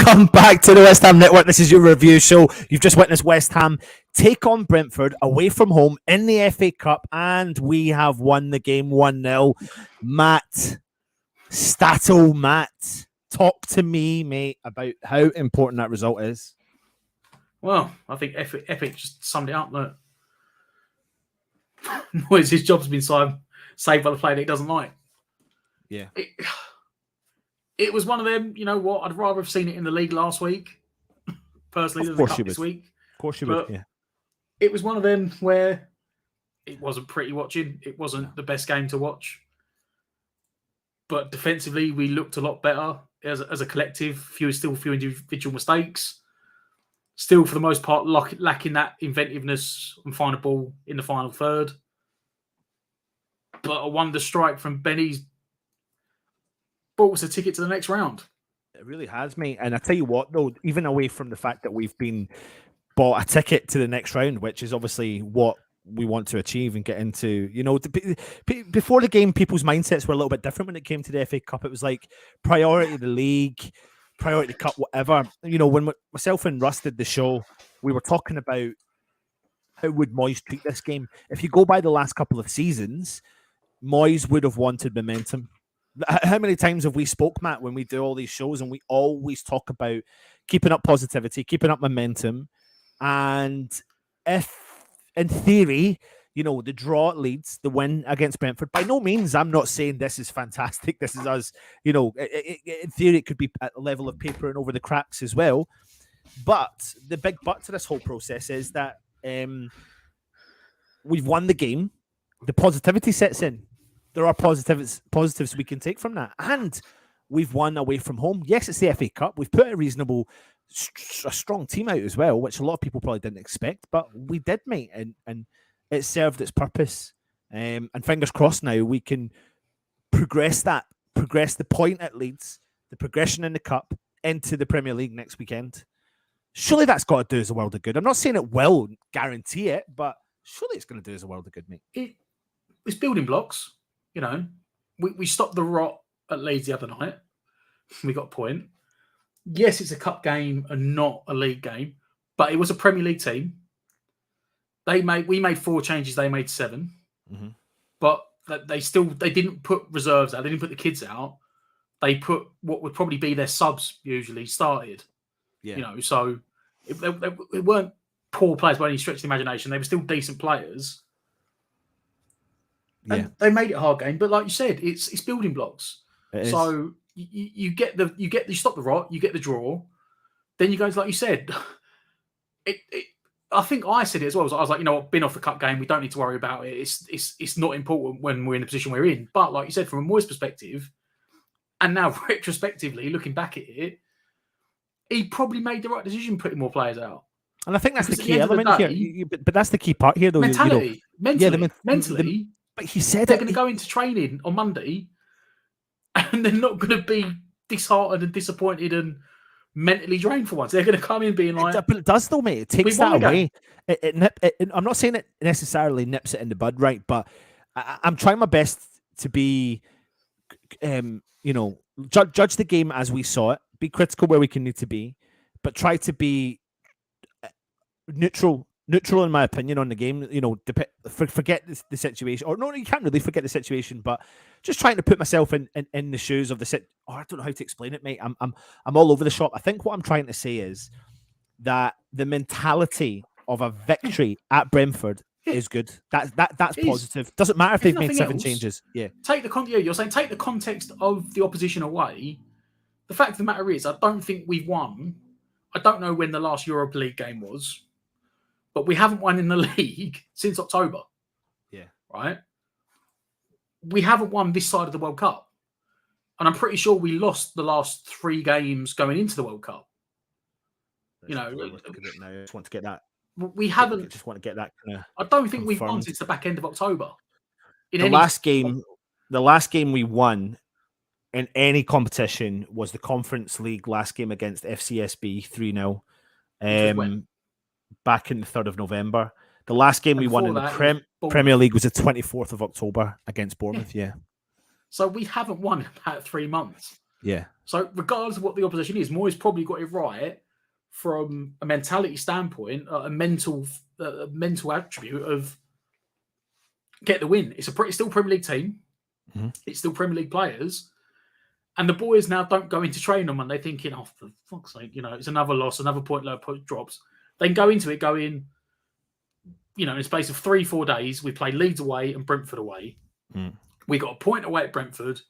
Welcome back to the West Ham Network. This is your review show. You've just witnessed West Ham take on Brentford away from home in the FA Cup, and we have won the game 1-0. Matt, talk to me, mate, about how important that result is. Well, I think Epic just summed it up. That his job's been saved by the player that he doesn't like. Yeah. It was one of them, you know what, I'd rather have seen it in the league last week, personally, than the cup this week. Of course you would, yeah. It was one of them where it wasn't pretty watching. It wasn't the best game to watch. But defensively, we looked a lot better as a collective. Few individual mistakes. Still, for the most part, lacking that inventiveness on final ball in the final third. But a wonder strike from Benny's bought us a ticket to the next round. It really has, mate. And I tell you what, though, even away from the fact that we've been bought a ticket to the next round, which is obviously what we want to achieve and get into, you know, before the game, people's mindsets were a little bit different when it came to the FA Cup. It was like priority the league, priority cup, whatever. You know, when myself and Russ did the show, we were talking about how would Moyes treat this game. If you go by the last couple of seasons, Moyes would have wanted momentum. How many times have we spoke, Matt, when we do all these shows, and we always talk about keeping up positivity, keeping up momentum, and if, in theory, you know, the draw at Leeds, the win against Brentford, by no means, I'm not saying this is fantastic. This is us, you know, in theory, it could be at the level of paper and over the cracks as well. But the big but to this whole process is that we've won the game. The positivity sets in. There are positives we can take from that. And we've won away from home. Yes, it's the FA Cup. We've put a strong team out as well, which a lot of people probably didn't expect, but we did, mate. And it served its purpose. And fingers crossed now we can progress the point at Leeds, the progression in the Cup into the Premier League next weekend. Surely that's got to do us a world of good. I'm not saying it will guarantee it, but surely it's going to do us a world of good, mate. It's building blocks. You know, we stopped the rot at Leeds the other night. We got a point. Yes, it's a cup game and not a league game, but it was a Premier League team. We made 4 changes. They made 7, but they didn't put reserves out. They didn't put the kids out. They put what would probably be their subs usually started. Yeah, you know, so it weren't poor players by any stretch of the imagination. They were still decent players. Yeah. And they made it a hard game, but like you said, it's building blocks. So you stop the rot, you get the draw, then you go to, like you said, I think I said it as well. I was like, you know what, been off the cup game, we don't need to worry about it. It's not important when we're in the position we're in. But like you said, from a Moyes perspective, and now retrospectively looking back at it, he probably made the right decision putting more players out. And I think that's the key element here. But that's the key part here, though. Mentality, you know, mentally. But he said they're going to go into training on Monday and they're not going to be disheartened and disappointed and mentally drained for once. They're going to come in being like... But it does, though, mate. It takes that away. I'm not saying it necessarily nips it in the bud, right? But I'm trying my best to be, you know, judge the game as we saw it, be critical where we can need to be, but try to be neutral in my opinion on the game. You know, forget the situation, or no, you can't really forget the situation, but just trying to put myself in the shoes of the I don't know how to explain it, mate. I'm all over the shop. I think what I'm trying to say is that the mentality of a victory at Brentford is good. That's positive. Doesn't matter if they've made 7 changes. Yeah. You're saying take the context of the opposition away. The fact of the matter is, I don't think we've won. I don't know when the last Europa League game was. But we haven't won in the league since October. Yeah. Right? We haven't won this side of the World Cup. And I'm pretty sure we lost the last 3 games going into the World Cup. You know, I just want to get that. We haven't. I just want to get that kind of. I don't think we've won since the back end of October. The last game we won in any competition was the Conference League last game against FCSB 3-0. Back in the 3rd of November. The last game we won in the Prem, Bournemouth. Premier League was the 24th of October against Bournemouth. Yeah. So we haven't won in about 3 months. Yeah. So regardless of what the opposition is, Moyes probably got it right from a mentality standpoint, a mental attribute of get the win. It's still Premier League team. Mm-hmm. It's still Premier League players. And the boys now don't go into training on Monday thinking, oh, for fuck's sake, it's another loss, another point drops. They can go into it going, in the space of 3-4 days, we play Leeds away and Brentford away. Mm. We got a point away at Brentford.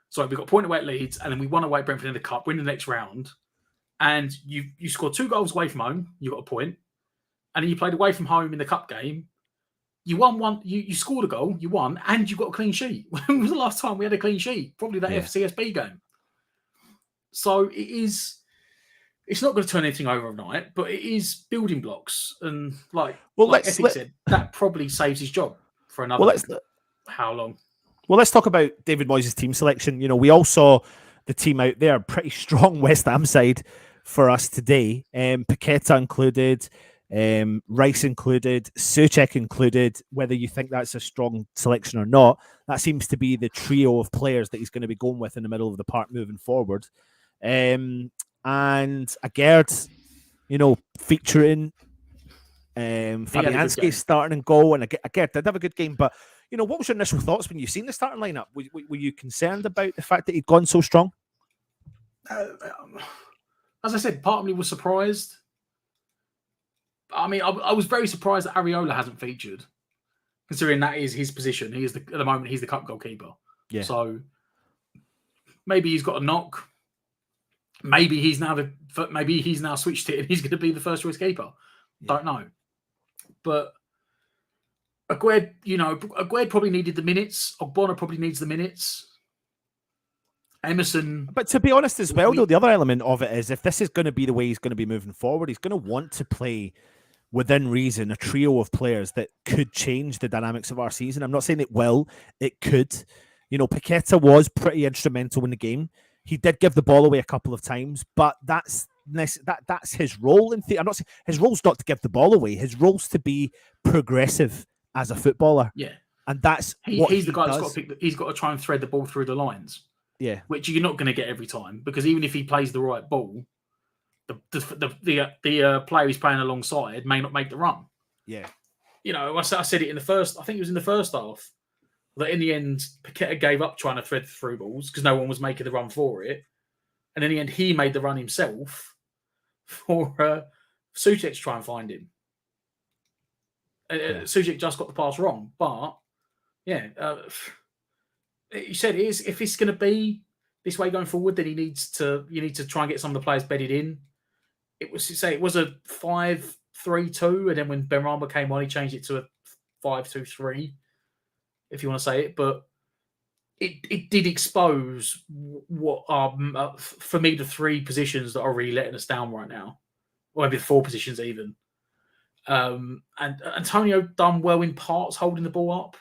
Sorry, we got a point away at Leeds, and then we won away at Brentford in the Cup, win the next round. And you scored 2 goals away from home, you got a point. And then you played away from home in the Cup game. You won one. You scored a goal. You won, and you got a clean sheet. When was the last time we had a clean sheet? Probably that FCSB game. So it is. It's not going to turn anything over overnight, but it is building blocks, and like Epic said, that probably saves his job for another. How long? Well, let's talk about David Moyes' team selection. We all saw the team out there, pretty strong West Ham side for us today. Paqueta included. Rice included, Souček included. Whether you think that's a strong selection or not, that seems to be the trio of players that he's going to be going with in the middle of the park moving forward. And Agard, featuring Fabianski starting and goal, and Agard did have a good game. But what was your initial thoughts when you seen the starting lineup? Were you concerned about the fact that he'd gone so strong? As I said, part of me was surprised. I mean, I was very surprised that Areola hasn't featured, considering that is his position. At the moment, he's the cup goalkeeper. Yeah. So maybe he's got a knock. Maybe he's now switched it and he's going to be the first choice keeper. Yeah. Don't know. But Aguerd probably needed the minutes. Ogbonna probably needs the minutes. Emerson. But to be honest as well, though, the other element of it is if this is going to be the way he's going to be moving forward, he's going to want to play within reason a trio of players that could change the dynamics of our season. I'm not saying it will. It could. Paqueta was pretty instrumental in the game. He did give the ball away a couple of times, but that's his role. I'm not saying his role's not to give the ball away. His role's to be progressive as a footballer. Yeah, and that's he's the guy that's got to he's got to try and thread the ball through the lines. Yeah, which you're not going to get every time because even if he plays the right ball, the player he's playing alongside may not make the run. Yeah, I said it in the first. I think it was in the first half that in the end Paqueta gave up trying to thread through balls because no one was making the run for it, and in the end he made the run himself for Souček to try and find him. Souček just got the pass wrong, but yeah. You said if it's going to be this way going forward, then you need to try and get some of the players bedded in. It was a 5-3-2, and then when Benrahma came on, he changed it to a 5-2-3, if you want to say it. But it did expose what are for me the 3 positions that are really letting us down right now, or maybe the 4 positions even. And Antonio done well in parts holding the ball up.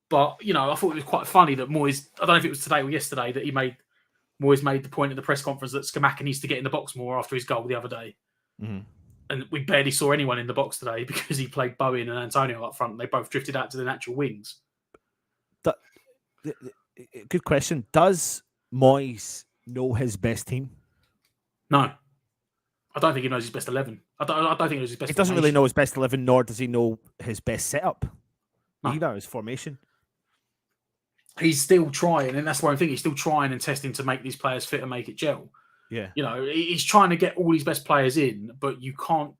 But, I thought it was quite funny that Moyes, I don't know if it was today or yesterday, that Moyes made the point at the press conference that Scamacca needs to get in the box more after his goal the other day. Mm-hmm. And we barely saw anyone in the box today because he played Bowen and Antonio up front. And they both drifted out to the natural wings. Good question. Does Moyes know his best team? No. I don't think he knows his best 11. I don't think he knows his best. He doesn't really know his best 11, nor does he know his best setup. No. Either his formation. He's still trying, and that's one thing. He's still trying and testing to make these players fit and make it gel. Yeah, he's trying to get all his best players in, but you can't.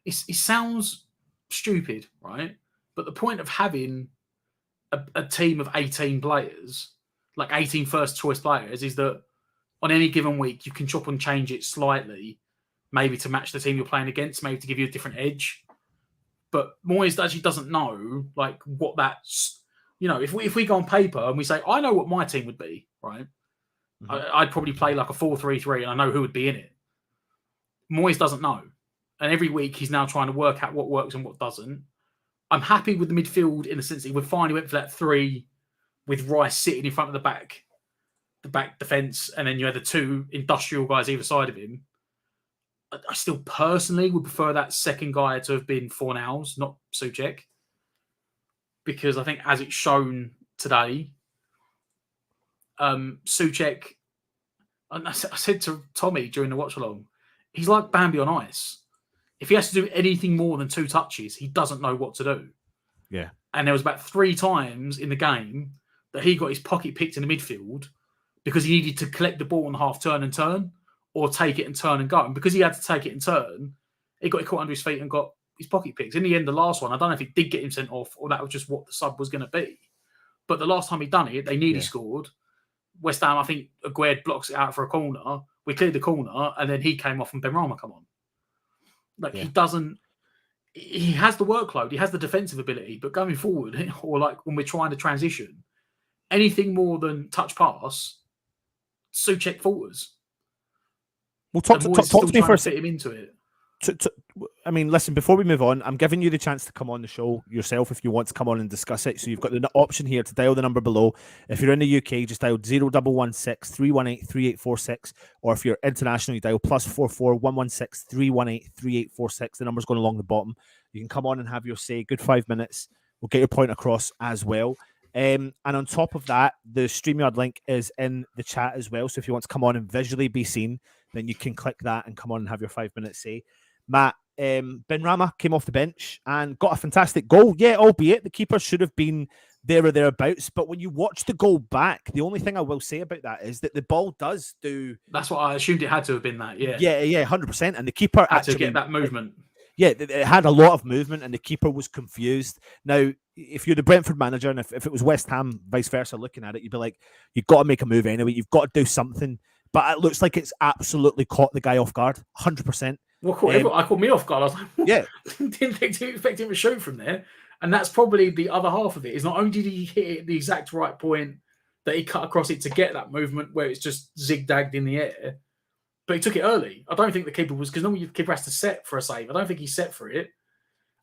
It sounds stupid, right? But the point of having a team of 18 players, like 18 first choice players, is that on any given week you can chop and change it slightly, maybe to match the team you're playing against, maybe to give you a different edge. But Moyes actually doesn't know what that's. If we go on paper and we say, I know what my team would be, right? Mm-hmm. I'd probably play like a 4-3-3 and I know who would be in it. Moyes doesn't know. And every week he's now trying to work out what works and what doesn't. I'm happy with the midfield in the sense that we finally went for that 3 with Rice sitting in front of the back defence, and then you had the 2 industrial guys either side of him. I still personally would prefer that second guy to have been Fornals, not Souček, because I think as it's shown today, Souček, and I said to Tommy during the watch along, he's like Bambi on ice. If he has to do anything more than 2 touches, he doesn't know what to do. Yeah. And there was about 3 times in the game that he got his pocket picked in the midfield because he needed to collect the ball on the half turn and turn, or take it and turn and go. And because he had to take it and turn, he got it caught under his feet and got his pocket picked. In the end, the last one, I don't know if it did get him sent off or that was just what the sub was going to be. But the last time he'd done it, they nearly scored. West Ham, I think, Aguerd blocks it out for a corner. We cleared the corner, and then he came off and Benrahma come on. Like, he doesn't... He has the workload, he has the defensive ability, but going forward, or like when we're trying to transition, anything more than touch pass, Souček falters. Well, talk to me for a fit him into it. I mean, listen, before we move on, I'm giving you the chance to come on the show yourself if you want to come on and discuss it. So you've got the option here to dial the number below. If you're in the UK, just dial 0116 318 3846, or if you're international, you dial +44 116 318 3846. The number's going along the bottom. You can come on and have your say. Good 5 minutes. We'll get your point across as well. And on top of that, the StreamYard link is in the chat as well. So if you want to come on and visually be seen, then you can click that and come on and have your 5 minutes say. Matt, Benrahma came off the bench and got a fantastic goal. Yeah, albeit the keeper should have been there or thereabouts. But when you watch the goal back, the only thing I will say about that is that the ball does do... That's what I assumed it had to have been that, yeah. Yeah, 100%. And the keeper had to get that movement. Yeah, it had a lot of movement and the keeper was confused. Now, if you're the Brentford manager and if it was West Ham, vice versa, looking at it, you'd be like, you've got to make a move anyway. You've got to do something. But it looks like it's absolutely caught the guy off guard, 100%. Well, I caught me off guard. I was like, yeah, didn't expect him to shoot from there. And that's probably the other half of it. Is not only did he hit it at the exact right point that he cut across it to get that movement where it's just zigzagged in the air, but he took it early. I don't think the keeper was, because normally the keeper has to set for a save. I don't think he set for it.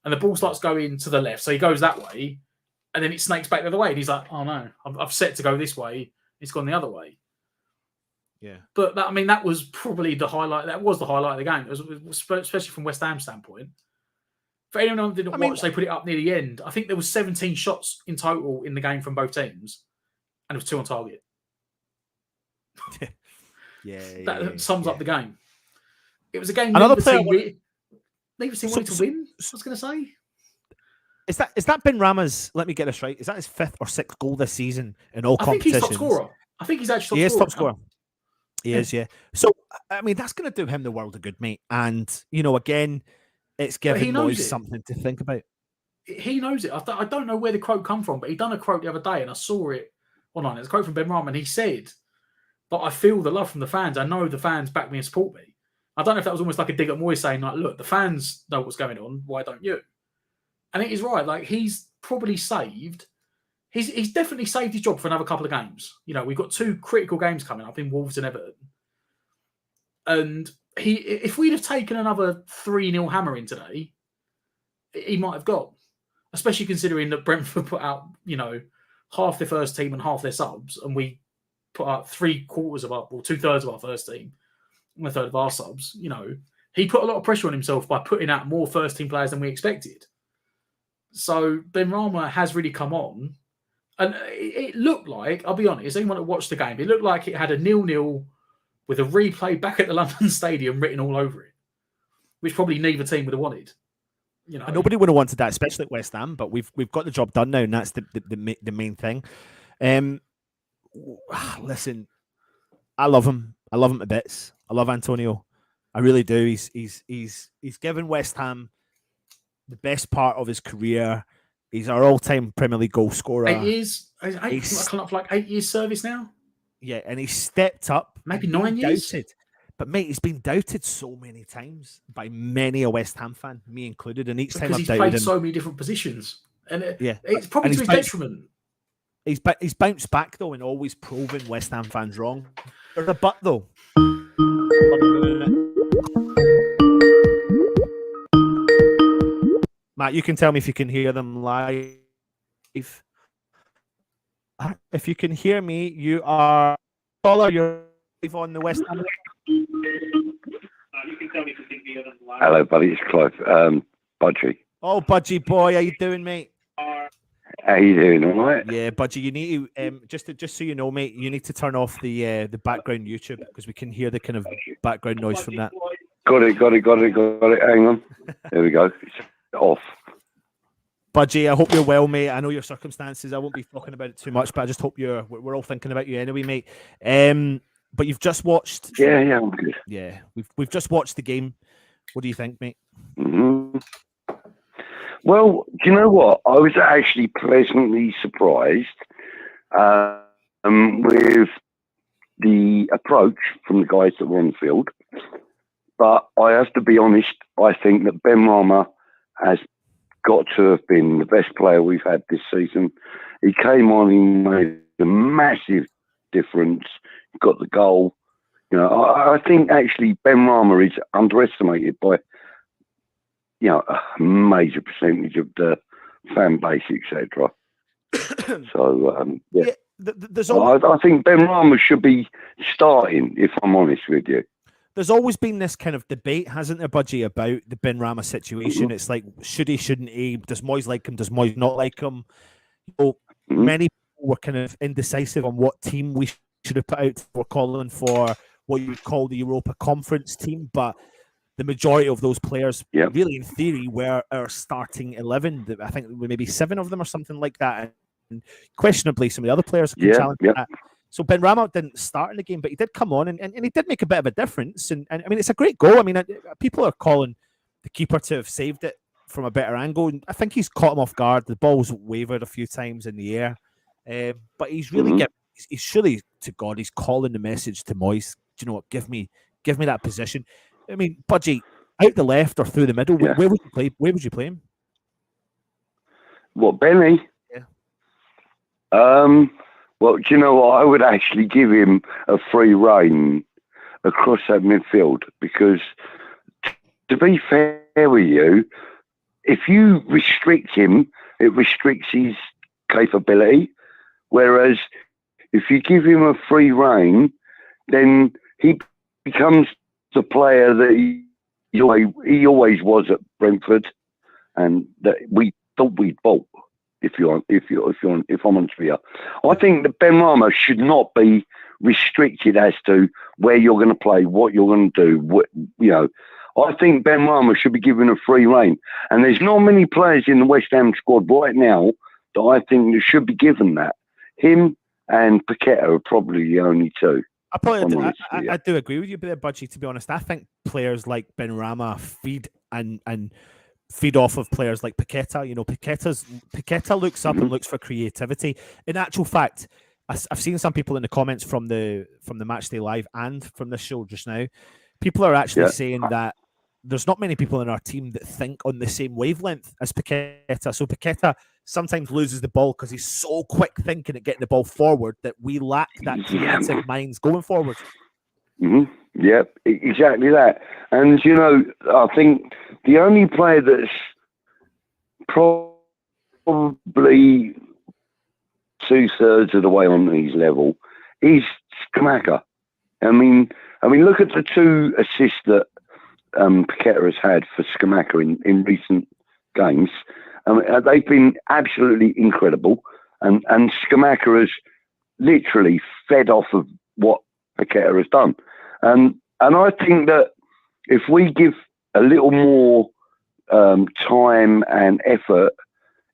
And the ball starts going to the left. So he goes that way and then it snakes back the other way. And he's like, oh no, I've set to go this way. It's gone the other way. Yeah. But that was probably the highlight. That was the highlight of the game. It was, especially from West Ham's standpoint. For anyone who didn't watch, they put it up near the end. I think there was 17 shots in total in the game from both teams. And it was 2 on target. That sums up the game. It was a game neither team wanted to win, I was going to say. Is that Benrahma's, let me get this right, is that his 5th or 6th goal this season in all competitions? I think he's top scorer. I think he's actually top scorer. He is, yeah. So, I mean, that's going to do him the world of good, mate. And, again, it's giving Moyes something to think about. He knows it. I don't know where the quote come from, but he done a quote the other day and I saw it online. It's a quote from Benrahma and he said, but I feel the love from the fans. I know the fans back me and support me. I don't know if that was almost like a dig at Moyes saying, like, look, the fans know what's going on. Why don't you? And it is right. Like, he's probably saved. He's definitely saved his job for another couple of games. We've got 2 critical games coming up in Wolves and Everton. And if we'd have taken another 3-0 hammering today, he might have got. Especially considering that Brentford put out, half their first team and half their subs, and we put out 2/3 of our first team and 1/3 of our subs. He put a lot of pressure on himself by putting out more first team players than we expected. So Benrahma has really come on. And it looked like, I'll be honest, anyone that watched the game, it looked like it had a 0-0 with a replay back at the London Stadium written all over it, which probably neither team would have wanted. And nobody would have wanted that, especially at West Ham. But we've got the job done now, and that's the main thing. Listen, I love him. I love him to bits. I love Antonio. I really do. He's given West Ham the best part of his career. He's our all-time Premier League goal scorer. 8 years? He's like 8 years service now? Yeah, and he stepped up. Maybe 9 years? Doubted. But, mate, he's been doubted so many times by many a West Ham fan, me included. And each time I've doubted him... Because he's played so many different positions. And it's probably to his detriment. He's bounced back, though, and always proving West Ham fans wrong. There's a but, though. Matt, you can tell me if you can hear them live. If you can hear me, you are you're live on the West Ham. You can tell me if you can Hello, buddy. It's Clive. Budgie. Oh, Budgie boy, how you doing, mate? How you doing? All right? Yeah, Budgie, you need to just so you know, mate, you need to turn off the background YouTube because we can hear the kind of background noise from that. Got it. Hang on. There we go. It's off. Budgie, I hope you're well, mate. I know your circumstances. I won't be talking about it too much, but I just hope we're all thinking about you anyway, mate. But you've just watched. Yeah, I'm good. Yeah, we've just watched the game. What do you think, mate? Mm-hmm. Well, do you know what? I was actually pleasantly surprised with the approach from the guys that were on the field. But I have to be honest, I think that Ben Rama has got to have been the best player we've had this season. He came on, he made a massive difference, he got the goal. You know, I think actually Ben Rama is underestimated by, you know, a major percentage of the fan base, etc. So, yeah. I think Ben Rama should be starting, if I'm honest with you. There's always been this kind of debate, hasn't there, Budgie, about the Ben Rama situation. Mm-hmm. It's like, should he, shouldn't he? Does Moyes like him? Does Moyes not like him? Many people were kind of indecisive on what team we should have put out for calling for what you would call the Europa Conference team, but the majority of those players, really, in theory, were our starting 11. I think maybe 7 of them or something like that. And questionably, some of the other players can challenge that. So Ben Rama didn't start in the game, but he did come on and he did make a bit of a difference. And I mean, it's a great goal. I mean, people are calling the keeper to have saved it from a better angle. And I think he's caught him off guard. The ball's wavered a few times in the air. But he's really he's surely, to God, he's calling the message to Moyes. Do you know what? Give me that position. I mean, Budgie, out the left or through the middle, where would you play? Where would you play him? What, Benny? Yeah. Well, do you know what? I would actually give him a free rein across that midfield because, to be fair with you, if you restrict him, it restricts his capability. Whereas if you give him a free rein, then he becomes the player that he always was at Brentford, and that we thought we'd bought. If I'm honest with you, I think that Ben Rama should not be restricted as to where you're going to play, what you're going to do. I think Ben Rama should be given a free rein, and there's not many players in the West Ham squad right now that I think that should be given that. Him and Paqueta are probably the only two. I do agree with you there, Budgie, to be honest. I think players like Ben Rama feed off of players like Paqueta. You know, Paqueta looks up and looks for creativity. In actual fact, I've seen some people in the comments from the Matchday Live and from this show just now. People are actually saying that there's not many people in our team that think on the same wavelength as Paqueta. So Paqueta sometimes loses the ball because he's so quick thinking at getting the ball forward that we lack that creative minds going forward. Mm-hmm. Yeah, exactly that. And, you know, I think the only player that's probably 2/3 of the way on his level is Scamacca. I mean, look at the 2 assists that Paqueta has had for Scamacca in recent games. They've been absolutely incredible. And Scamacca has literally fed off of what Paqueta has done. And I think that if we give a little more time and effort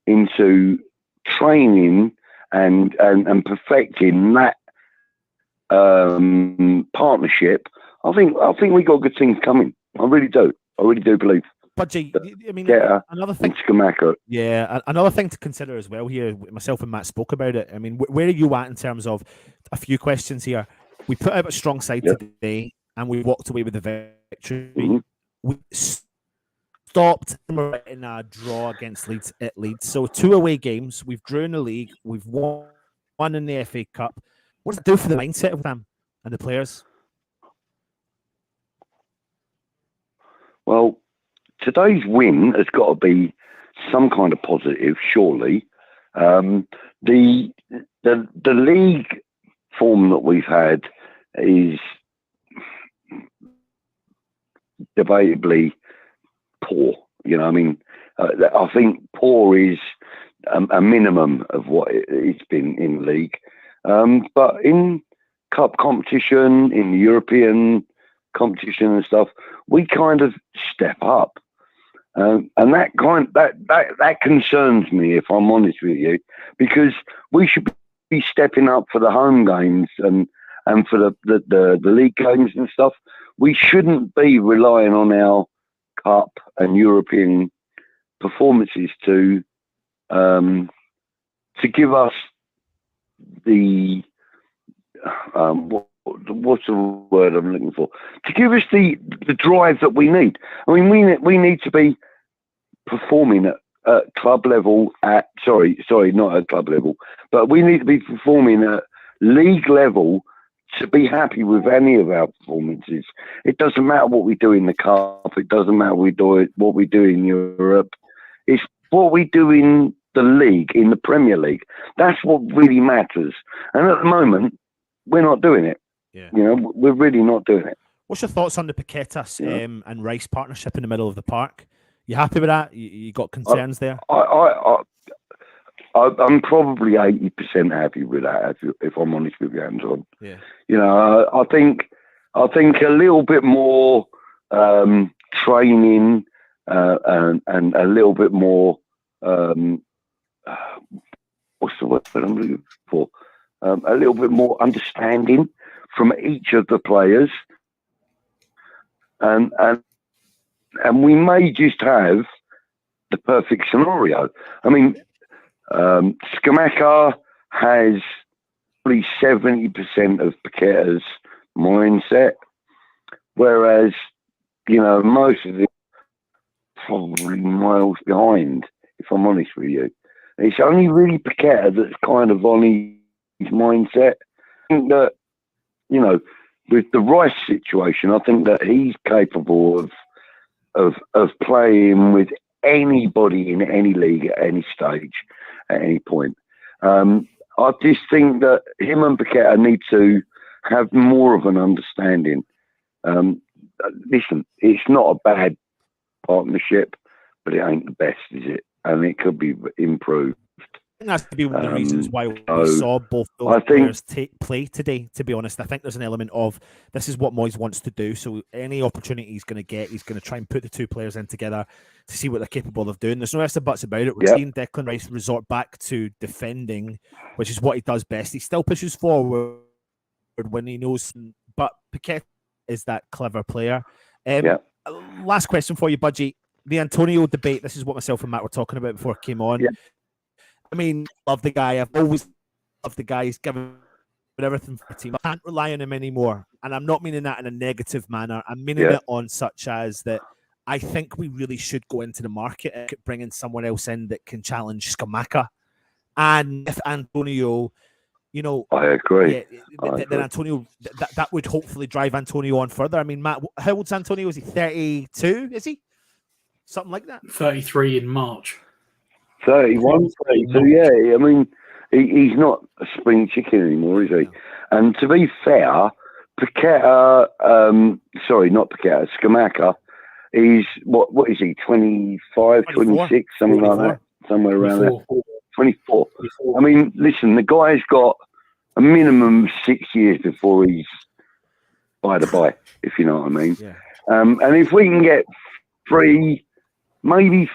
into training and perfecting that partnership, I think we got good things coming. I really do believe. Budgie, I mean, another thing. Another thing to consider as well here. Myself and Matt spoke about it. I mean, where are you at in terms of a few questions here? We put out a strong side today, and we walked away with the victory. Mm-hmm. We stopped in a draw against Leeds at Leeds. So 2 away games. We've drew in the league. We've won in the FA Cup. What does it do for the mindset of them and the players? Well, today's win has got to be some kind of positive, surely. The league form that we've had is debatably poor. You know, I mean, I think poor is a minimum of what it's been in the league. But in cup competition, in European competition and stuff, we kind of step up. And that concerns me, if I'm honest with you, because we should be stepping up for the home games and for the league games and stuff. We shouldn't be relying on our cup and European performances to give us the what's the word I'm looking for? To give us the drive that we need. I mean, we need to be performing at club level. Sorry, not at club level, but we need to be performing at league level to be happy with any of our performances. It doesn't matter what we do in the cup. It doesn't matter what we do in Europe. It's what we do in the league, in the Premier League. That's what really matters. And at the moment, we're not doing it. Yeah. You know, we're really not doing it. What's your thoughts on the Paquetá and Rice partnership in the middle of the park? You happy with that? You got concerns there? I'm probably 80% happy with that, if I'm honest with you, Anton. Yeah. You know, I think a little bit more training and a little bit more what's the word that I'm looking for? A little bit more understanding from each of the players, and we may just have the perfect scenario. I mean, Scamacca has probably 70% of Paquetá's mindset, whereas, you know, most of them probably miles behind, if I'm honest with you. It's only really Paquetá that's kind of on his mindset. I think that, you know, with the Rice situation, I think that he's capable of playing with anybody in any league at any stage, at any point. I just think that him and Paquetá need to have more of an understanding. Listen, it's not a bad partnership, but it ain't the best, is it? And it could be improved. I think that's to be one of the reasons why we saw both those players play today, to be honest. I think there's an element of this is what Moyes wants to do. So any opportunity he's going to get, he's going to try and put the two players in together to see what they're capable of doing. There's no ifs or buts about it. We're seeing Declan Rice resort back to defending, which is what he does best. He still pushes forward when he knows, but Paquetá is that clever player. Last question for you, Budgie. The Antonio debate, this is what myself and Matt were talking about before I came on. Yeah. I mean, love the guy. I've always loved the guy. He's given everything for the team. I can't rely on him anymore. And I'm not meaning that in a negative manner. I'm meaning it on such as that I think we really should go into the market and bring in someone else in that can challenge Scamacca. And if Antonio, you know... I agree. Then Antonio, that would hopefully drive Antonio on further. I mean, Matt, how old's Antonio? Is he 32? Is he? Something like that? 33 in March. 31, 32, yeah. I mean, he's not a spring chicken anymore, is he? No. And to be fair, Paquetá, not Paquetá, Scamacca is, what is he, 25, 26, something 24. Like that? Somewhere around 24. There. 24. I mean, listen, the guy's got a minimum of 6 years before he's by, if you know what I mean. Yeah. And if we can get maybe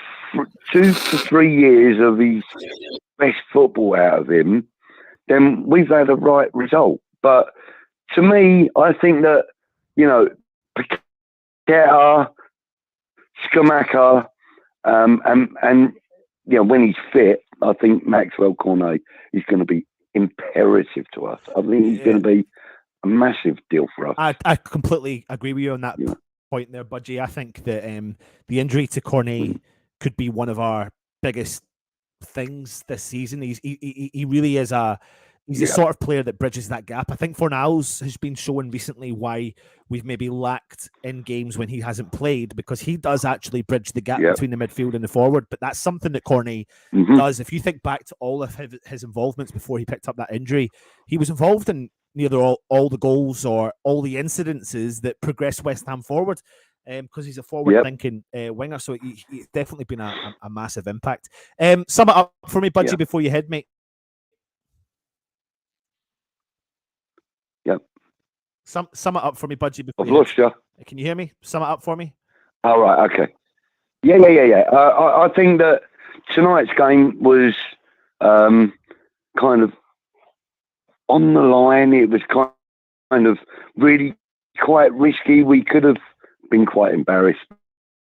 2 to 3 years of his best football out of him, then we've had a right result. But to me, I think that, you know, Paquetá, Scamacca, and you know, when he's fit, I think Maxwell Cornet is going to be imperative to us. I think he's going to be a massive deal for us. I completely agree with you on that point there, Budgie. I think that the injury to Cornet could be one of our biggest things this season. He really is he's the sort of player that bridges that gap. I think Fornals has been showing recently why we've maybe lacked in games when he hasn't played, because he does actually bridge the gap between the midfield and the forward. But that's something that Cornet does. If you think back to all of his involvements before he picked up that injury, he was involved in neither all the goals or all the incidences that progressed West Ham forward. because he's a forward-thinking winger. So he's definitely been a massive impact. Sum it up for me, Budgie, before you head, mate. Yep. Sum it up for me, Budgie. Before I've lost you. Can you hear me? Sum it up for me. All right. Okay. Yeah. I think that tonight's game was kind of on the line. It was kind of really quite risky. We could have been quite embarrassed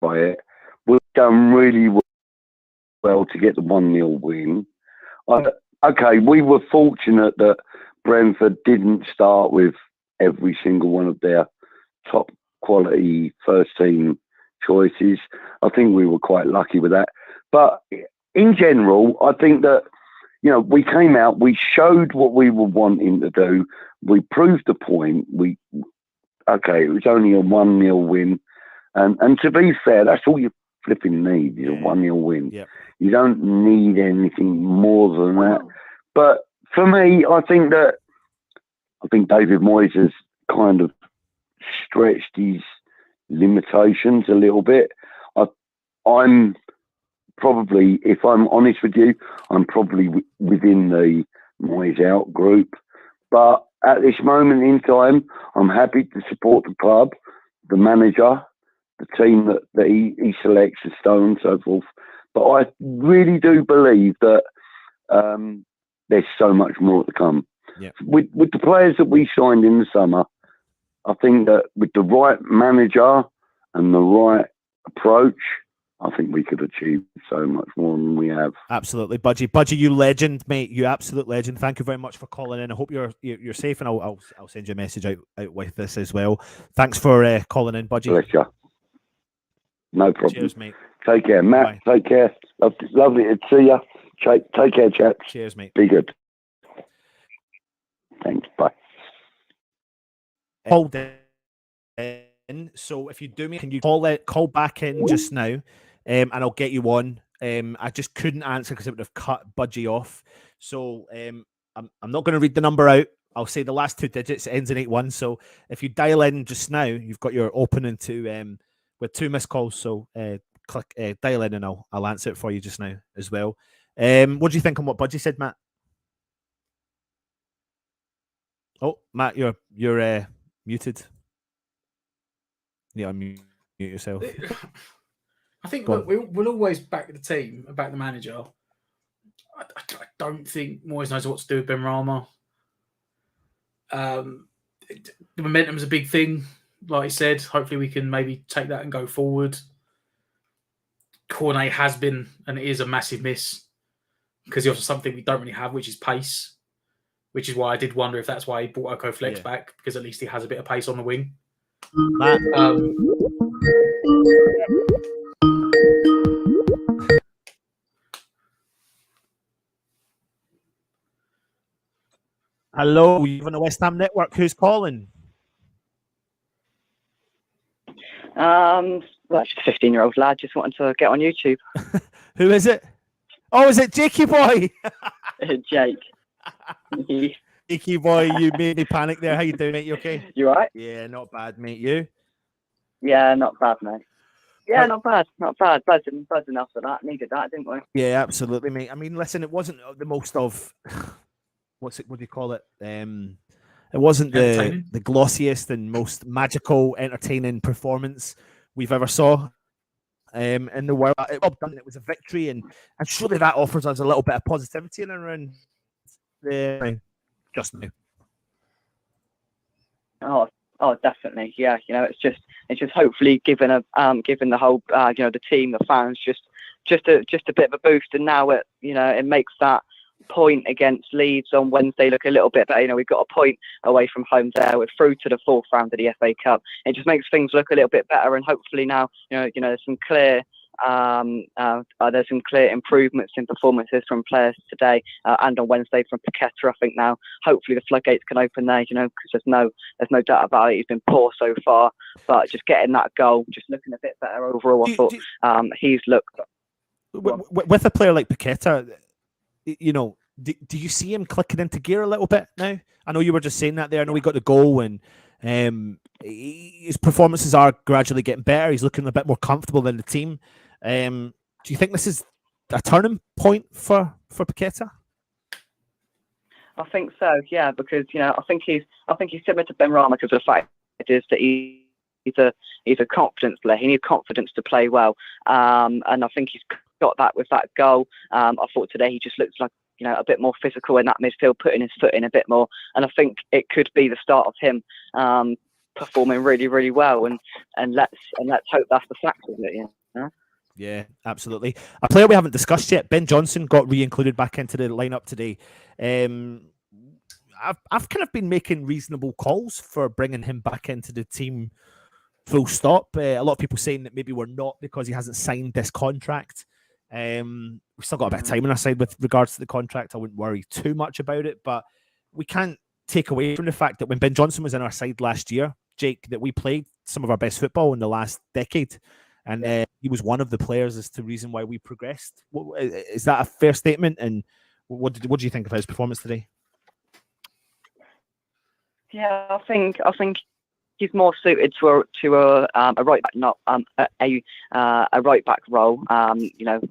by it. We've done really well to get the 1-0 win. Okay, we were fortunate that Brentford didn't start with every single one of their top quality first team choices. I think we were quite lucky with that. But in general, I think that, we came out, we showed what we were wanting to do. We proved the point. It was only a 1-0 win. And to be fair, that's all you flipping need is a 1-0 win. Yep. You don't need anything more than that. But for me, I think David Moyes has kind of stretched his limitations a little bit. I'm probably, if I'm honest with you, I'm probably within the Moyes out group. But at this moment in time, I'm happy to support the club, the manager, the team that he selects, the Stone and so forth. But I really do believe that there's so much more to come. Yeah. With the players that we signed in the summer, I think that with the right manager and the right approach, I think we could achieve so much more than we have. Absolutely, Budgie. Budgie, you legend, mate. You absolute legend. Thank you very much for calling in. I hope you're safe, and I'll send you a message out with this as well. Thanks for calling in, Budgie. Bless you. No problem. Cheers, mate. Take care, Matt. Bye. Take care. Lovely to see you. Take care, chaps. Cheers, mate. Be good. Thanks. Bye. Hold in. So if you do me, can you call back in just now, and I'll get you on. I just couldn't answer because it would have cut Budgie off. So I'm not going to read the number out. I'll say the last 2 digits. It ends in 81. So if you dial in just now, you've got your opening to with 2 missed calls. So click dial in and I'll answer it for you just now as well. What do you think on what Budgie said, Matt? Oh, Matt, you're muted. Yeah, unmute yourself. I think we'll always back the team, back the manager. I don't think Moyes knows what to do with Ben Rama. The momentum's a big thing, like I said. Hopefully we can maybe take that and go forward. Cornet has been and it is a massive miss because he offers something we don't really have, which is pace. Which is why I did wonder if that's why he brought Oko Flex back, because at least he has a bit of pace on the wing. Matt. Hello, you're on the West Ham Network. Who's calling? Well, it's just a 15-year-old lad. Just wanted to get on YouTube. Who is it? Oh, is it Jakey boy? Jake. Jakey boy, you made me panic there. How you doing, mate? You okay? You all right? Yeah, not bad, mate. You? Yeah, not bad, mate. Yeah, not bad. Buzzing after that. Needed that, didn't we? Yeah, absolutely, mate. I mean, listen, it wasn't the most of what do you call it? It wasn't the glossiest and most magical, entertaining performance we've ever saw in the world. Well done. It was a victory, and surely that offers us a little bit of positivity in and around the just now. Oh, definitely. Yeah, it's just hopefully given the whole the team, the fans just a bit of a boost, and now it makes that point against Leeds on Wednesday look a little bit better. We've got a point away from home there. We're through to the 4th round of the FA Cup. It just makes things look a little bit better, and hopefully now there's some clear improvements in performances from players today and on Wednesday from Paqueta. I think now hopefully the floodgates can open there, because there's no doubt about it. He's been poor so far, but just getting that goal, just looking a bit better overall. I thought he's looked with a player like Paqueta. Do you see him clicking into gear a little bit now? I know you were just saying that there. I know he got the goal and His performances are gradually getting better. He's looking a bit more comfortable in the team. Do you think this is a turning point for Paqueta? I think so, yeah, because I think he's similar to Benrahma because of the fact is that he's a confidence player. He needs confidence to play well, and I think he's got that with that goal. I thought today he just looks like a bit more physical in that midfield, putting his foot in a bit more, and I think it could be the start of him performing really, really well. And let's hope that's the fact of it. Yeah, absolutely. A player we haven't discussed yet, Ben Johnson, got re-included back into the lineup today. I've kind of been making reasonable calls for bringing him back into the team. Full stop. A lot of people saying that maybe we're not because he hasn't signed this contract. We've still got a bit of time on our side with regards to the contract. I wouldn't worry too much about it, but we can't take away from the fact that when Ben Johnson was in our side last year, Jake, that we played some of our best football in the last decade. And he was one of the players as to the reason why we progressed. Is that a fair statement? And what do you think of his performance today? Yeah, I think he's more suited to a right back, not a right back role.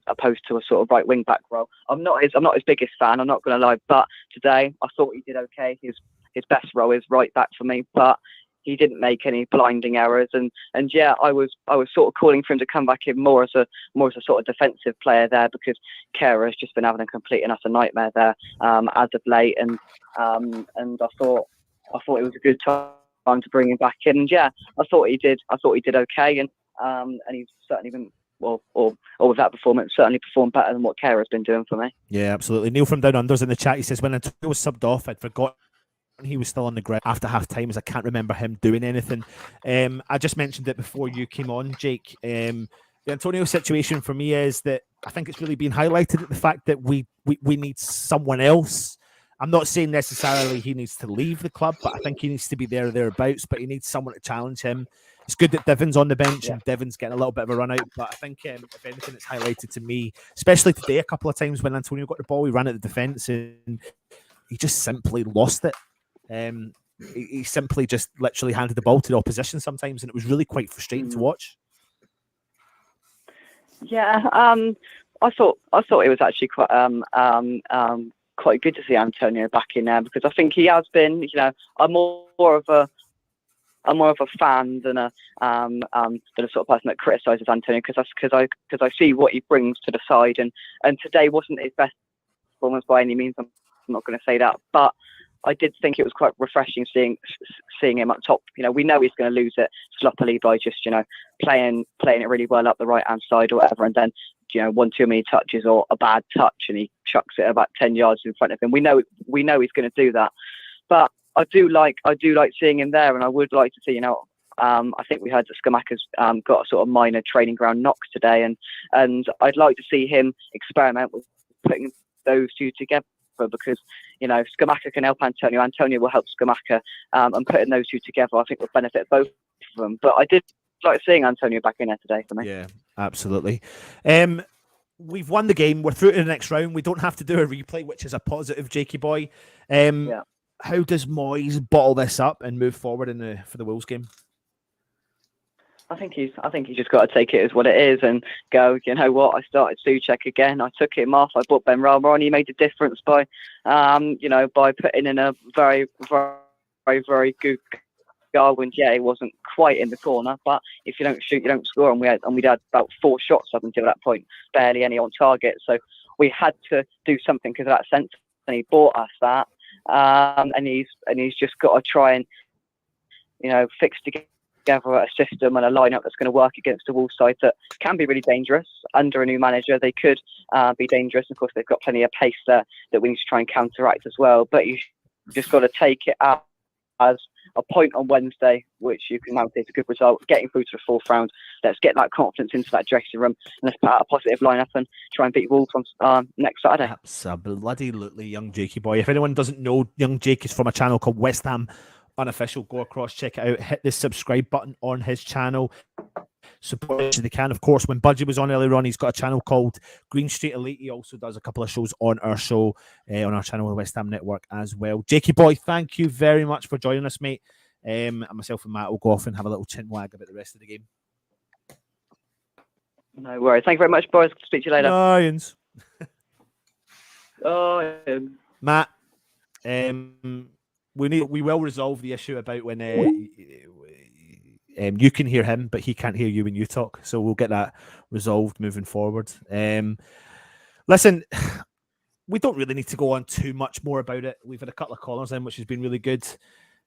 Opposed to a sort of right wing back role. I'm not his biggest fan. I'm not going to lie, but today I thought he did okay. His best role is right back for me, but he didn't make any blinding errors, and yeah, I was sort of calling for him to come back in more as a sort of defensive player there, because Kera has just been having a complete and utter nightmare there as of late, and I thought it was a good time to bring him back in, and yeah, I thought he did okay, and he's certainly been or with that performance certainly performed better than what Kera's been doing for me. Yeah, absolutely. Neil from Down Under's in the chat. He says when Antonio was subbed off, I'd forgotten he was still on the ground after half time, as I can't remember him doing anything. I just mentioned it before you came on, Jake. The Antonio situation for me is that I think it's really been highlighted at the fact that we need someone else. I'm not saying necessarily he needs to leave the club, but I think he needs to be there or thereabouts, but he needs someone to challenge him. It's good that Devon's on the bench and Devon's getting a little bit of a run out, but I think if anything, it's highlighted to me, especially today, a couple of times when Antonio got the ball, he ran at the defence and he just simply lost it. He simply just literally handed the ball to the opposition sometimes, and it was really quite frustrating to watch. Yeah, I thought it was actually quite good to see Antonio back in there, because I think he has been. I'm more of a fan than a sort of person that criticises Antonio, because I see what he brings to the side, and today wasn't his best performance by any means. I'm not going to say that, but I did think it was quite refreshing seeing him up top. We know he's going to lose it sloppily by just playing it really well up the right hand side or whatever, and then one too many touches or a bad touch and he chucks it about 10 yards in front of him. We know he's going to do that, but I do like seeing him there, and I would like to see I think we heard that Scamacca's got a sort of minor training ground knock today, and I'd like to see him experiment with putting those two together, because Scamacca can help Antonio will help Scamacca, and putting those two together I think will benefit both of them. But I did like seeing Antonio back in there today for me. Yeah, absolutely. We've won the game, we're through to the next round, we don't have to do a replay, which is a positive, Jakey boy. How does Moyes bottle this up and move forward for the Wolves game? I think he's just got to take it as what it is and go, you know what, I started Souček again, I took him off, I brought Benrahma on, he made a difference by putting in a very, very, very, very good goal. And yeah, he wasn't quite in the corner, but if you don't shoot, you don't score, and we had about 4 shots up until that point, barely any on target. So we had to do something because of that sense, and he bought us that, and he's just got to try and fix together a system and a lineup that's going to work against a Wolves side that can be really dangerous under a new manager. They could be dangerous. Of course, they've got plenty of pace there that we need to try and counteract as well. But you just got to take it out as a point on Wednesday, which you can now take a good result, getting through to the 4th round. Let's get that confidence into that dressing room, and let's put out a positive lineup and try and beat Wolves on next Saturday. Absolutely, young Jakey boy. If anyone doesn't know, young Jake is from a channel called West Ham Unofficial. Go across, check it out, hit the subscribe button on his channel, support it if they can. Of course, when Budgie was on earlier on, he's got a channel called Green Street Elite. He also does a couple of shows on our show, on our channel, the West Ham Network as well. Jakey boy, thank you very much for joining us, mate. And myself and Matt will go off and have a little chin wag about the rest of the game. No worries. Thank you very much, boys. Speak to you later. Lions. Matt, we will resolve the issue about when you can hear him, but he can't hear you when you talk. So we'll get that resolved moving forward. Listen, we don't really need to go on too much more about it. We've had a couple of callers in, which has been really good.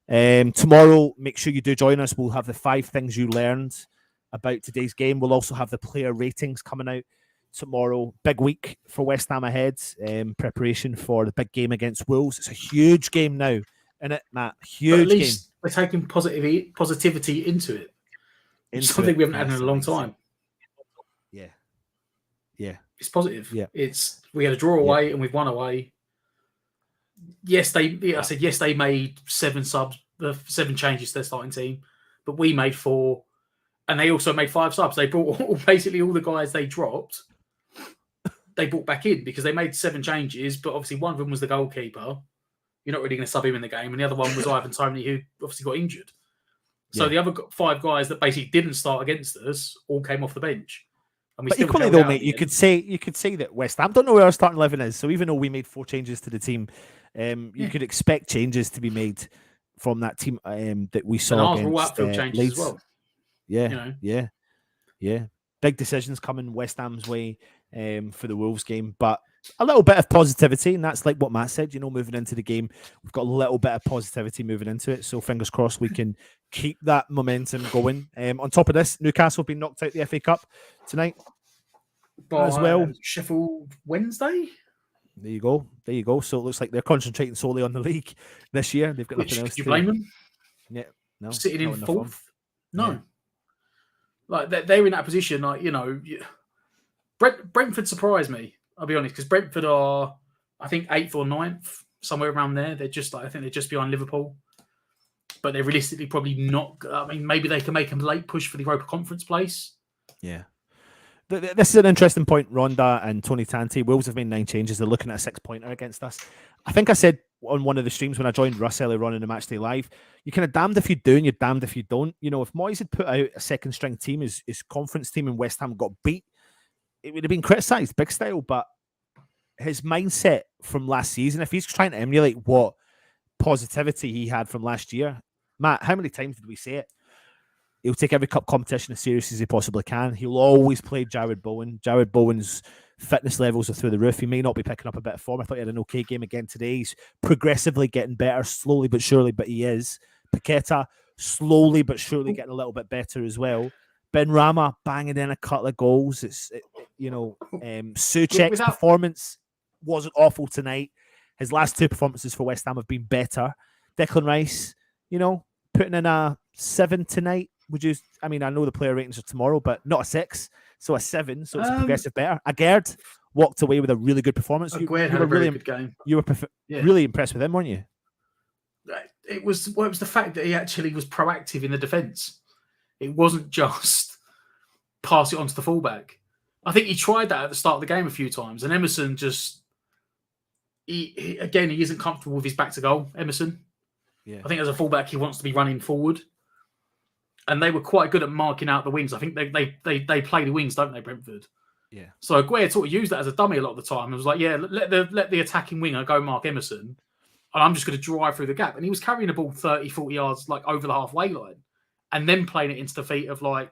Tomorrow, make sure you do join us. We'll have the 5 things you learned about today's game. We'll also have the player ratings coming out tomorrow. Big week for West Ham ahead. Preparation for the big game against Wolves. It's a huge game now, isn't it, Matt? Huge at least game. We're taking positivity into it. Something we haven't had in a long time. Yeah. It's positive. Yeah. We had a draw away and we've won away. Yes, they made 7 subs, 7 changes to their starting team, but we made 4, and they also made 5 subs. They brought basically all the guys they dropped. They brought back in because they made 7 changes, but obviously one of them was the goalkeeper. You're not really going to sub him in the game, and the other one was Ivan Toney, who obviously got injured. So the other 5 guys that basically didn't start against us all came off the bench. And but equally though, mate, you could say that West Ham don't know where our starting 11 is. So even though we made 4 changes to the team, you could expect changes to be made from that team that we saw and against outfield changes Leeds as well. Yeah. Big decisions coming West Ham's way for the Wolves game, but a little bit of positivity, and that's like what Matt said. Moving into the game, we've got a little bit of positivity moving into it. So fingers crossed we can keep that momentum going. On top of this, Newcastle have been knocked out the FA Cup tonight as well. Sheffield Wednesday. There you go. So it looks like they're concentrating solely on the league this year. They've got nothing else. Could you blame them? Yeah, no. Sitting in 4th. No. Yeah. Like they're in that position. Like Brentford surprised me. I'll be honest, because Brentford are, I think, 8th or 9th, somewhere around there. They're just I think they're just behind Liverpool, but they're realistically probably not. I mean, maybe they can make a late push for the Europa Conference place. Yeah. This is an interesting point. Ronda and Tony Tanti. Wolves have made 9 changes. They're looking at a 6-pointer against us. I think I said on one of the streams when I joined Russ earlier on in the Matchday Live, you're kind of damned if you do and you're damned if you don't. If Moyes had put out a second-string team, his conference team, and West Ham got beat, it would have been criticised big style. But his mindset from last season, if he's trying to emulate what positivity he had from last year, Matt, how many times did we say it? He'll take every cup competition as serious as he possibly can. He'll always play Jared Bowen. Jared Bowen's fitness levels are through the roof. He may not be picking up a bit of form. I thought he had an okay game again today. He's progressively getting better, slowly but surely, but he is. Paqueta, slowly but surely getting a little bit better as well. Ben Rama banging in a couple of goals. Souček's performance wasn't awful tonight. His last 2 performances for West Ham have been better. Declan Rice, putting in a 7 tonight. I know the player ratings are tomorrow, but not a 6, so a 7, so it's progressive better. Agerd walked away with a really good performance. You had a really good game. You were really impressed with him, weren't you? It was the fact that he actually was proactive in the defence. It wasn't just pass it on to the fullback. I think he tried that at the start of the game a few times, and Emerson he isn't comfortable with his back to goal, Emerson. Yeah. I think as a fullback, he wants to be running forward. And they were quite good at marking out the wings. I think they play the wings, don't they, Brentford? Yeah. So Aguirre sort of used that as a dummy a lot of the time. It was like, let the attacking winger go mark Emerson, and I'm just going to drive through the gap. And he was carrying the ball 30, 40 yards like over the halfway line, and then playing it into the feet of like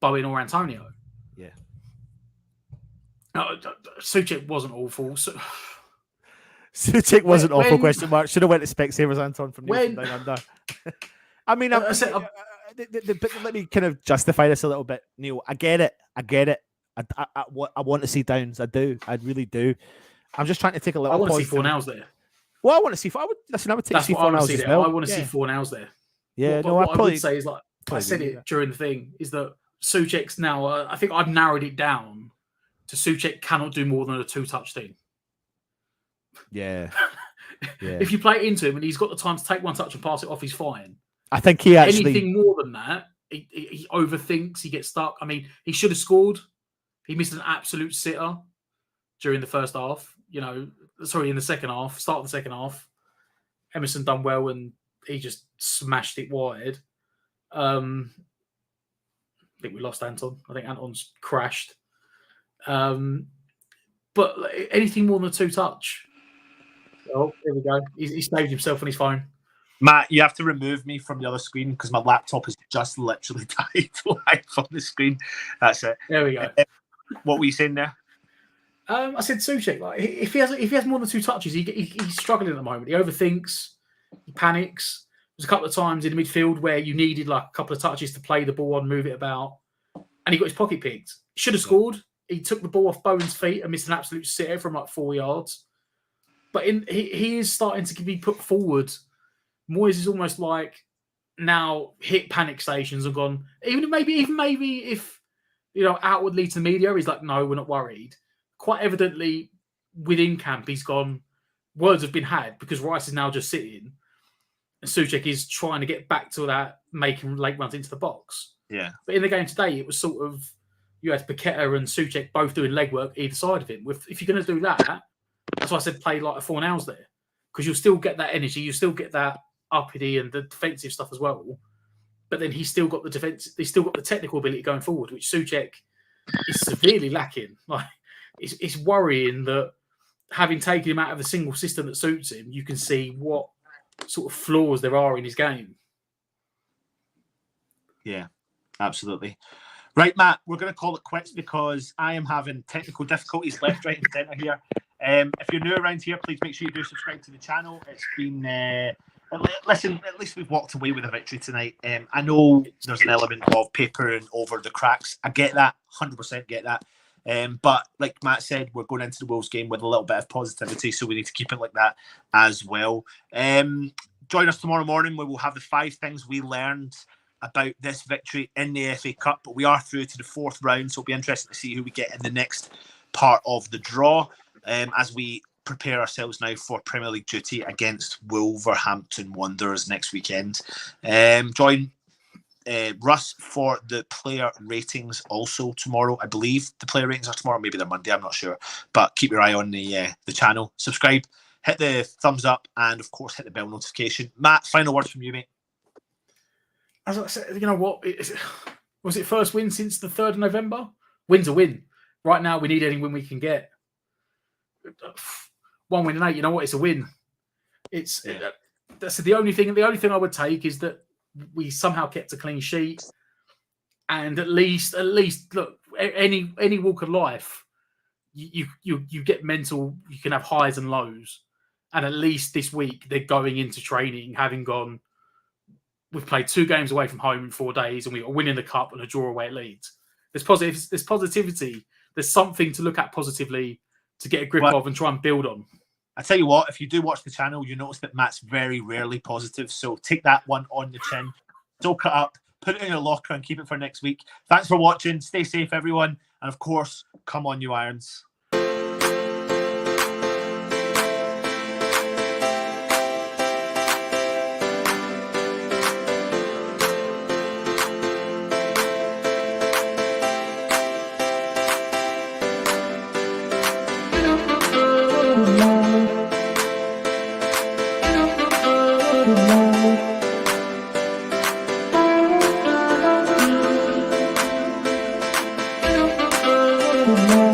Bowen or Antonio. Yeah. No, Souček wasn't awful. Souček wasn't awful, question mark. Should have went to Specsavers Anton from Neil from Down Under. I mean, let me kind of justify this a little bit, Neil. I get it. I want to see Downs. I do. I really do. I'm just trying to take a little. I want to see Fornals there. Well, I want to see. I would take see Fornals as well. I want to see Fornals there. Yeah, what I would say is I said it during the thing is that Souček's now. I think I've narrowed it down to Souček cannot do more than a 2-touch thing. Yeah. If you play it into him and he's got the time to take 1 touch and pass it off, he's fine. I think he actually... Anything more than that, he overthinks, he gets stuck. I mean, he should have scored. He missed an absolute sitter during the first half. In the second half, start of the second half. Emerson done well and smashed it wide. I think we lost Anton. I think Anton's crashed. But anything more than a 2-touch. Oh, there we go. He saved himself on his phone. Matt, you have to remove me from the other screen because my laptop has just literally died live on the screen. That's it. There we go. What were you saying there? I said Souček. Like, if he has more than 2 touches, he's struggling at the moment. He overthinks. He panics. There's a couple of times in the midfield where you needed like a couple of touches to play the ball on, move it about, and he got his pocket picked. Should have scored. He took the ball off Bowen's feet and missed an absolute sitter from like 4 yards. But he is starting to be put forward. Moyes is almost like now hit panic stations and gone. Even maybe if outwardly to the media, he's like, no, we're not worried. Quite evidently, within camp, he's gone. Words have been had because Rice is now just sitting, and Souček is trying to get back to that, making late runs into the box. Yeah. But in the game today, it was sort of you had Paqueta and Souček both doing legwork either side of him. If you're going to do that, that's why I said play like a Fornals there, because you'll still get that energy, you still get that uppity and the defensive stuff as well. But then he's still got the defense. He's still got the technical ability going forward, which Souček is severely lacking. Like it's worrying that having taken him out of the single system that suits him, you can see what sort of flaws there are in his game. Yeah, absolutely. Right, Matt, we're going to call it quits because I am having technical difficulties left, right, and centre here. If you're new around here, please make sure you do subscribe to the channel. It's been, listen, at least we've walked away with a victory tonight. I know there's an element of papering over the cracks. I get that, 100% get that. But like Matt said, we're going into the Wolves game with a little bit of positivity, so we need to keep it like that as well. Join us tomorrow morning where we'll have the 5 things we learned about this victory in the FA Cup. But we are through to the 4th round, so it'll be interesting to see who we get in the next part of the draw as we prepare ourselves now for Premier League duty against Wolverhampton Wanderers next weekend. Join Russ for the player ratings also tomorrow. I believe the player ratings are tomorrow. Maybe they're Monday. I'm not sure. But keep your eye on the channel. Subscribe, hit the thumbs up, and of course hit the bell notification. Matt, final words from you, mate. As I said, you know what? Was it first win since the 3rd of November? Win's a win. Right now, we need any win we can get. 1 win in 8. You know what? It's a win. That's the only thing. The only thing I would take is that we somehow kept a clean sheet, and at least look, any walk of life, you get mental. You can have highs and lows, and at least this week they're going into training having gone. We've played 2 games away from home in 4 days, and we got a win in the cup and a draw away at Leeds. There's positivity. There's something to look at positively to get a grip of and try and build on. I tell you what, if you do watch the channel, you notice that Matt's very rarely positive. So take that one on the chin, soak it up, put it in your locker, and keep it for next week. Thanks for watching. Stay safe, everyone, and of course, come on, you Irons. Oh,